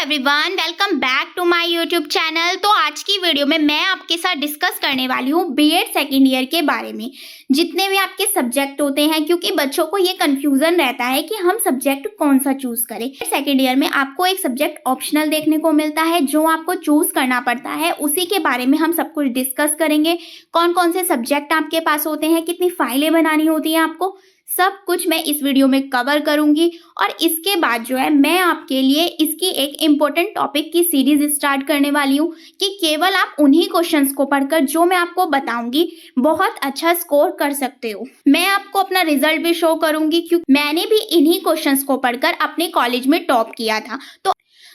Everyone, welcome back to my YouTube channel. तो आज की वीडियो में मैं आपके साथ डिस्कस करने वाली हूँ बीएड सेकेंड ईयर के बारे में। जितने भी आपके सब्जेक्ट होते हैं, क्योंकि बच्चों को ये कंफ्यूजन रहता है कि हम सब्जेक्ट कौन सा चूज करें। सेकेंड ईयर में आपको एक सब्जेक्ट ऑप्शनल देखने को मिलता है जो आपको चूज करना पड़ता है। उसी के बारे में हम सब कुछ डिस्कस करेंगे। कौन कौन से सब्जेक्ट आपके पास होते हैं, कितनी फाइलें बनानी होती हैं आपको, सब कुछ मैं इस वीडियो में कवर करूंगी। और इसके बाद जो है मैं आपके लिए इसकी एक इम्पोर्टेंट टॉपिक की सीरीज स्टार्ट करने वाली हूँ कि केवल आप उन्हीं क्वेश्चंस को पढ़कर जो मैं आपको बताऊंगी बहुत अच्छा स्कोर कर सकते हो। मैं आपको अपना रिजल्ट भी शो करूंगी क्योंकि मैंने भी इन्हीं क्वेश्चंस को पढ़कर अपने कॉलेज में टॉप किया था।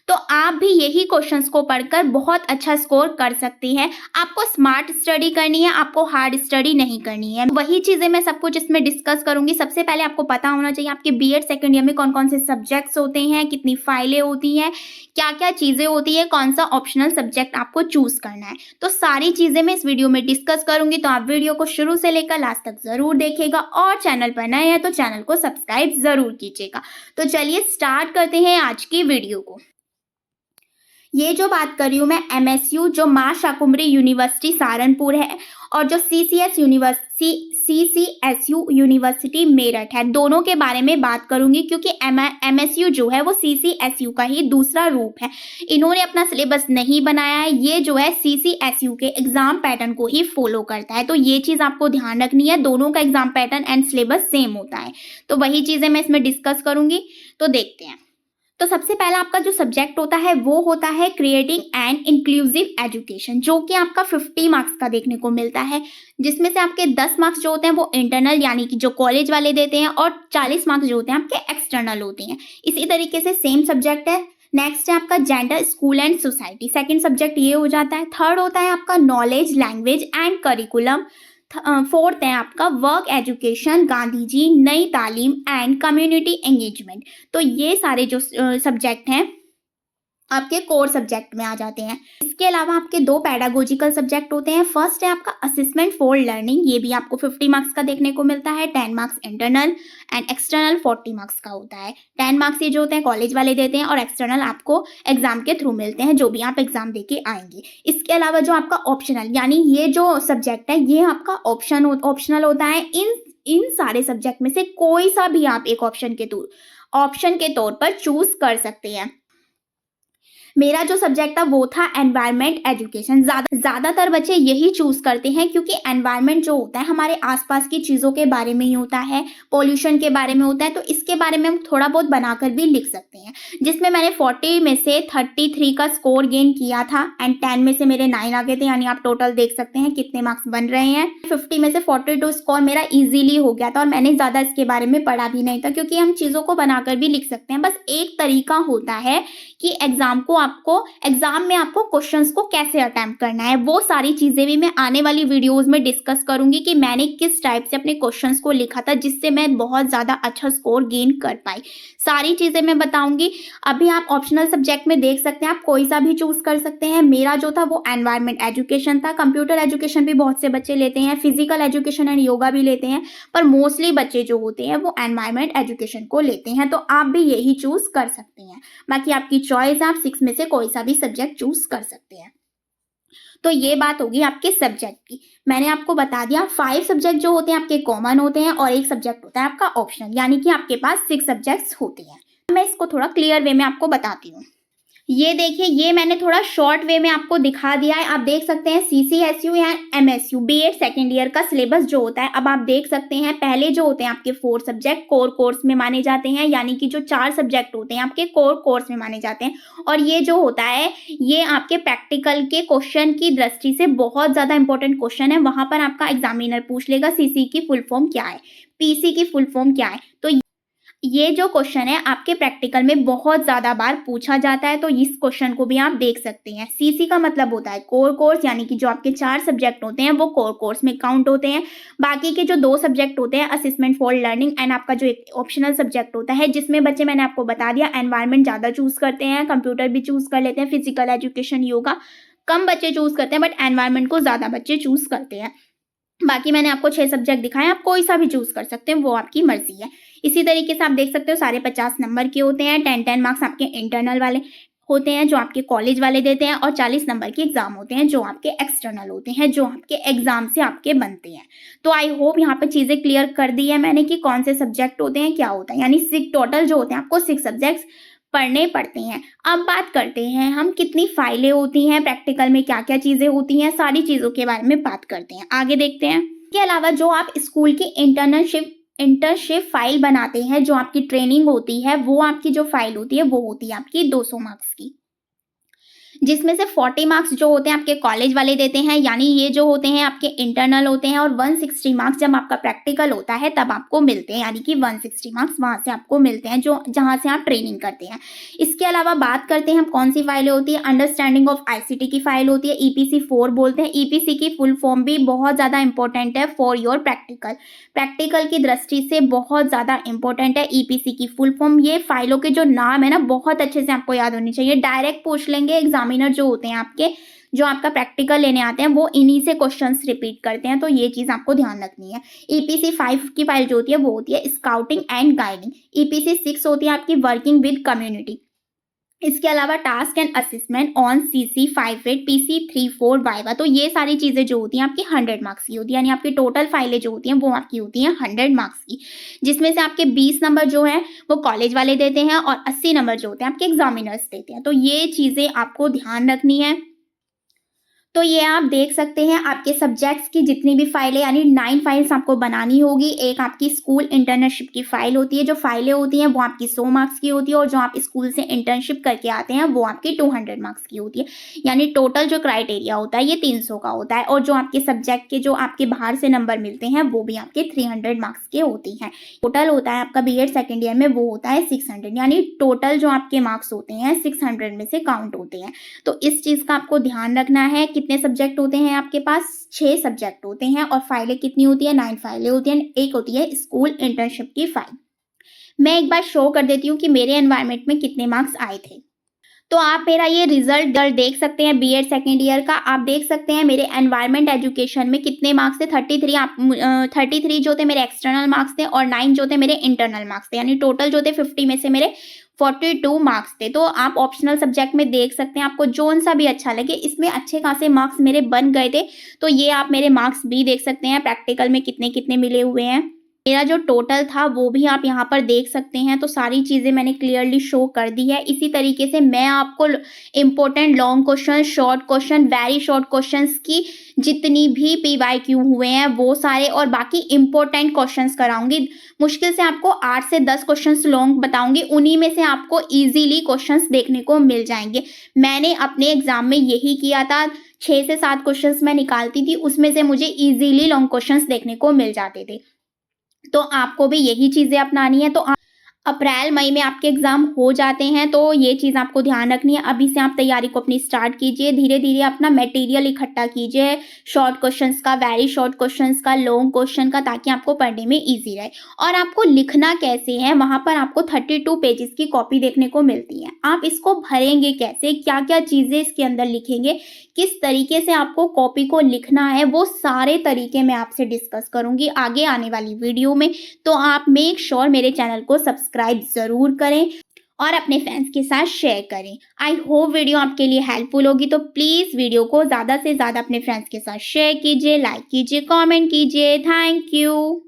तो आप भी यही क्वेश्चंस को पढ़कर बहुत अच्छा स्कोर कर सकती हैं। आपको स्मार्ट स्टडी करनी है, आपको हार्ड स्टडी नहीं करनी है। वही चीजें मैं सब कुछ इसमें डिस्कस करूंगी। सबसे पहले आपको पता होना चाहिए आपके बीएड सेकेंड ईयर में कौन कौन से सब्जेक्ट्स होते हैं, कितनी फाइलें होती हैं, क्या क्या चीजें होती है, कौन सा ऑप्शनल सब्जेक्ट आपको चूज करना है। तो सारी चीजें मैं इस वीडियो में डिस्कस करूंगी। तो आप वीडियो को शुरू से लेकर लास्ट तक जरूर देखिएगा और चैनल पर नए हैं तो चैनल को सब्सक्राइब जरूर कीजिएगा। तो चलिए स्टार्ट करते हैं आज की वीडियो को। ये जो बात कर रही हूँ मैं एमएसयू जो मां शाकुंभरी यूनिवर्सिटी सहारनपुर है और जो सीसीएसयू यूनिवर्सिटी मेरठ है, दोनों के बारे में बात करूंगी क्योंकि एमएसयू जो है वो सीसीएसयू का ही दूसरा रूप है। इन्होंने अपना सिलेबस नहीं बनाया है, ये जो है सीसीएसयू के एग्जाम पैटर्न को ही फॉलो करता है। तो ये चीज़ आपको ध्यान रखनी है, दोनों का exam pattern and syllabus same होता है। तो वही चीज़ें मैं इसमें डिस्कस करूंगी। तो देखते हैं। तो सबसे पहला आपका जो सब्जेक्ट होता है वो होता है क्रिएटिंग एंड इंक्लूसिव एजुकेशन, जो कि आपका 50 मार्क्स का देखने को मिलता है, जिसमें से आपके 10 मार्क्स जो होते हैं वो इंटरनल यानी कि जो कॉलेज वाले देते हैं और 40 मार्क्स जो होते हैं आपके एक्सटर्नल होते हैं। इसी तरीके से सेम सब्जेक्ट है। नेक्स्ट है आपका gender, school and society, second subject ये हो जाता है। थर्ड होता है आपका knowledge, language and curriculum. Fourth है आपका वर्क एजुकेशन, गांधी जी, नई तालीम एंड कम्युनिटी एंगेजमेंट। तो ये सारे जो सब्जेक्ट हैं आपके कोर सब्जेक्ट में आ जाते हैं। इसके अलावा आपके दो पैडागोजिकल सब्जेक्ट होते हैं। फर्स्ट है आपका असेसमेंट फॉर लर्निंग, ये भी आपको 50 मार्क्स का देखने को मिलता है। 10 marks internal and external 40 marks का होता है। 10 मार्क्स ये जो होते हैं कॉलेज वाले देते हैं और एक्सटर्नल आपको एग्जाम के थ्रू मिलते हैं, जो भी आप एग्जाम दे के आएंगे। इसके अलावा जो आपका ऑप्शनल यानी ये जो सब्जेक्ट है ये आपका ऑप्शनल होता है। इन सारे सब्जेक्ट में से कोई सा भी आप एक ऑप्शन के तौर पर चूज कर सकते हैं। मेरा जो सब्जेक्ट था वो था एनवायरनमेंट एजुकेशन। ज़्यादातर बच्चे यही चूज़ करते हैं क्योंकि एनवायरनमेंट जो होता है हमारे आसपास की चीज़ों के बारे में ही होता है, पोल्यूशन के बारे में होता है। तो इसके बारे में हम थोड़ा बहुत बनाकर भी लिख सकते हैं, जिसमें मैंने 40 में से 33 का स्कोर गेन किया था एंड 10 में से मेरे 9 आ गए थे, यानी आप टोटल देख सकते हैं कितने मार्क्स बन रहे हैं। 50 में से 42 स्कोर मेरा ईजिली हो गया था और मैंने ज़्यादा इसके बारे में पढ़ा भी नहीं था क्योंकि हम चीज़ों को बनाकर भी लिख सकते हैं। बस एक तरीका होता है कि एग्जाम में आपको क्वेश्चंस को कैसे अटेम्प्ट करना है। वो सारी चीजें भी मैं आने वाली वीडियोस में डिस्कस करूंगी कि मैंने किस टाइप से अपने क्वेश्चंस को लिखा था जिससे मैं बहुत ज्यादा अच्छा स्कोर गेन कर पाई। सारी चीजें मैं बताऊंगी। अभी आप ऑप्शनल सब्जेक्ट में देख सकते हैं, आप कोई सा भी चूज कर सकते हैं। मेरा जो था वो एनवायरनमेंट एजुकेशन था। कंप्यूटर एजुकेशन भी बहुत से बच्चे लेते हैं, फिजिकल एजुकेशन एंड योगा भी लेते हैं, पर मोस्टली बच्चे जो होते हैं वो एनवायरनमेंट एजुकेशन को लेते हैं। तो आप भी यही चूज कर सकते हैं। बाकी आपकी चॉइस, आप 6 में से कोई सा भी सब्जेक्ट चूज कर सकते हैं। तो ये बात होगी आपके सब्जेक्ट की। मैंने आपको बता दिया 5 सब्जेक्ट जो होते हैं आपके कॉमन होते हैं और एक सब्जेक्ट होता है आपका ऑप्शनल, यानी कि आपके पास 6 सब्जेक्ट्स होते हैं। मैं इसको थोड़ा क्लियर वे में आपको बताती हूँ। ये देखिए, ये मैंने थोड़ा शॉर्ट वे में आपको दिखा दिया है। आप देख सकते हैं सीसीएसयू या एमएसयू बीएड सेकेंड ईयर का सिलेबस जो होता है। अब आप देख सकते हैं पहले जो होते हैं आपके 4 सब्जेक्ट कोर कोर्स में माने जाते हैं, यानी कि जो 4 सब्जेक्ट होते हैं आपके कोर कोर्स में माने जाते हैं। और ये जो होता है ये आपके प्रैक्टिकल के क्वेश्चन की दृष्टि से बहुत ज़्यादा इंपॉर्टेंट क्वेश्चन है। वहाँ पर आपका एग्जामिनर पूछ लेगा सीसी की फुल फॉर्म क्या है, पीसी की फुल फॉर्म क्या है। तो ये जो क्वेश्चन है आपके प्रैक्टिकल में बहुत ज़्यादा बार पूछा जाता है। तो इस क्वेश्चन को भी आप देख सकते हैं। सीसी का मतलब होता है कोर कोर्स, यानी कि जो आपके 4 सब्जेक्ट होते हैं वो कोर कोर्स में काउंट होते हैं। बाकी के जो 2 सब्जेक्ट होते हैं असेसमेंट फॉर लर्निंग एंड आपका जो एक ऑप्शनल सब्जेक्ट होता है, जिसमें बच्चे मैंने आपको बता दिया एनवायरनमेंट ज़्यादा चूज़ करते हैं, कंप्यूटर भी चूज़ कर लेते हैं, फिजिकल एजुकेशन योगा कम बच्चे चूज़ करते हैं, बट एनवायरनमेंट को ज़्यादा बच्चे चूज़ करते हैं। बाकी मैंने आपको 6 सब्जेक्ट दिखाए, आप कोई सा भी चूज कर सकते हैं, वो आपकी मर्जी है। इसी तरीके से आप देख सकते हो सारे 50 नंबर के होते हैं। 10 मार्क्स आपके इंटरनल वाले होते हैं जो आपके कॉलेज वाले देते हैं और 40 नंबर के एग्जाम होते हैं जो आपके एक्सटर्नल होते हैं, जो आपके एग्जाम से आपके बनते हैं। तो आई होप यहाँ पे चीज़ें क्लियर कर दी है मैंने कि कौन से सब्जेक्ट होते हैं, क्या होता है, यानी 6 टोटल जो होते हैं आपको 6 सब्जेक्ट्स पढ़ने पड़ते हैं। अब बात करते हैं हम कितनी फाइलें होती हैं, प्रैक्टिकल में क्या क्या चीज़ें होती हैं, सारी चीज़ों के बारे में बात करते हैं। आगे देखते हैं। इसके अलावा जो आप स्कूल की इंटर्नशिप फाइल बनाते हैं, जो आपकी ट्रेनिंग होती है, वो आपकी जो फाइल होती है वो होती है आपकी 200 मार्क्स की, जिसमें से 40 मार्क्स जो होते हैं आपके कॉलेज वाले देते हैं, यानी ये जो होते हैं आपके इंटरनल होते हैं, और 160 मार्क्स जब आपका प्रैक्टिकल होता है तब आपको मिलते हैं, यानी कि 160 मार्क्स वहाँ से आपको मिलते हैं जो जहाँ से आप ट्रेनिंग करते हैं। इसके अलावा बात करते हैं हम कौन सी फाइलें होती है। अंडरस्टैंडिंग ऑफ आईसीटी की फाइल होती है, ईपीसी 4 बोलते हैं। ईपीसी की फुल फॉर्म भी बहुत ज़्यादा इंपॉर्टेंट है फॉर योर प्रैक्टिकल की दृष्टि से बहुत ज़्यादा इंपॉर्टेंट है ईपीसी की फुल फॉर्म। ये फाइलों के जो नाम है ना बहुत अच्छे से आपको याद होनी चाहिए, डायरेक्ट पूछ लेंगे एग्जामिनर जो होते हैं आपके, जो आपका प्रैक्टिकल लेने आते हैं, वो इन्हीं से क्वेश्चंस रिपीट करते हैं, तो ये चीज़ आपको ध्यान रखनी है। ईपीसी 5 की फाइल जो होती है वो होती है स्काउटिंग एंड गाइडिंग। ईपीसी 6 होती है आपकी वर्किंग विद कम्युनिटी। इसके अलावा task and assessment on CC 58 PC 34 viva. तो ये सारी चीज़ें जो होती हैं आपकी 100 मार्क्स की होती है, यानी आपकी टोटल फाइलें जो होती हैं वो आपकी होती हैं 100 मार्क्स की, जिसमें से आपके 20 नंबर जो है वो कॉलेज वाले देते हैं और 80 नंबर जो होते हैं आपके एग्जामिनर्स देते हैं। तो ये चीज़ें आपको ध्यान रखनी है। तो ये आप देख सकते हैं आपके सब्जेक्ट्स की जितनी भी फाइलें, यानी 9 फाइल्स आपको बनानी होगी। एक आपकी स्कूल इंटर्नशिप की फाइल होती है, जो फाइलें होती हैं वो आपकी 100 मार्क्स की होती है, और जो आप स्कूल से इंटर्नशिप करके आते हैं वो आपकी 200 मार्क्स की होती है। यानी टोटल जो क्राइटेरिया होता है ये 300 का होता है, और जो आपके सब्जेक्ट के जो आपके बाहर से नंबर मिलते हैं वो भी आपके 300 मार्क्स के होते हैं। टोटल होता है आपका बीएड सेकेंड ईयर में वो होता है 600, यानी टोटल जो आपके मार्क्स होते हैं 600 में से काउंट होते हैं। तो इस चीज़ का आपको ध्यान रखना है। कितने सब्जेक्ट होते हैं आपके पास? 6 सब्जेक्ट होते हैं, और फाइलें कितनी होती है? 9 फाइलें होती हैं। एक होती है स्कूल इंटर्नशिप की फाइल। मैं एक बार शो कर देती हूँ कि मेरे एनवायरनमेंट में कितने मार्क्स आए थे। तो आप मेरा ये रिजल्ट देख सकते हैं बीएड सेकेंड ईयर का। आप देख सकते हैं मेरे एनवायरनमेंट एजुकेशन में कितने मार्क्स थे। 33 जो थे मेरे एक्सटर्नल मार्क्स थे, और 9 जो थे मेरे इंटरनल मार्क्स थे, यानी टोटल जो थे 50 में से मेरे 42 मार्क्स थे। तो आप ऑप्शनल सब्जेक्ट में देख सकते हैं, आपको जोन सा भी अच्छा लगे, इसमें अच्छे खासे मार्क्स मेरे बन गए थे। तो ये आप मेरे मार्क्स भी देख सकते हैं, प्रैक्टिकल में कितने कितने मिले हुए हैं। मेरा जो टोटल था वो भी आप यहाँ पर देख सकते हैं। तो सारी चीज़ें मैंने क्लियरली शो कर दी है। इसी तरीके से मैं आपको important long question, short question, very short questions की जितनी भी पीवाईक्यू हुए हैं वो सारे, और बाकी इम्पोर्टेंट क्वेश्चंस कराऊंगी। मुश्किल से आपको 8 से 10 क्वेश्चंस लॉन्ग बताऊंगी, उन्हीं में से आपको ईजीली क्वेश्चंस देखने को मिल जाएंगे। मैंने अपने एग्जाम में यही किया था, 6 से 7 क्वेश्चंस मैं निकालती थी, उसमें से मुझे ईजीली लॉन्ग क्वेश्चंस देखने को मिल जाते थे। तो आपको भी यही चीज़ें अपनानी है। तो अप्रैल मई में आपके एग्ज़ाम हो जाते हैं, तो ये चीज़ आपको ध्यान रखनी है। अभी से आप तैयारी को अपनी स्टार्ट कीजिए, धीरे धीरे अपना मटेरियल इकट्ठा कीजिए, शॉर्ट क्वेश्चंस का, वेरी शॉर्ट क्वेश्चंस का, लॉन्ग क्वेश्चन का, ताकि आपको पढ़ने में इजी रहे। और आपको लिखना कैसे है, वहाँ पर आपको 32 पेजेस की कॉपी देखने को मिलती है। आप इसको भरेंगे कैसे, क्या क्या चीज़ें इसके अंदर लिखेंगे, किस तरीके से आपको कॉपी को लिखना है, वो सारे तरीके मैं आपसे डिस्कस करूँगी आगे आने वाली वीडियो में। तो आप मेक श्योर मेरे चैनल को सब्सक्राइब ज़रूर करें और अपने फ्रेंड्स के साथ शेयर करें। आई होप वीडियो आपके लिए हेल्पफुल होगी। तो प्लीज़ वीडियो को ज़्यादा से ज़्यादा अपने फ्रेंड्स के साथ शेयर कीजिए, लाइक कीजिए, कमेंट कीजिए। Thank you.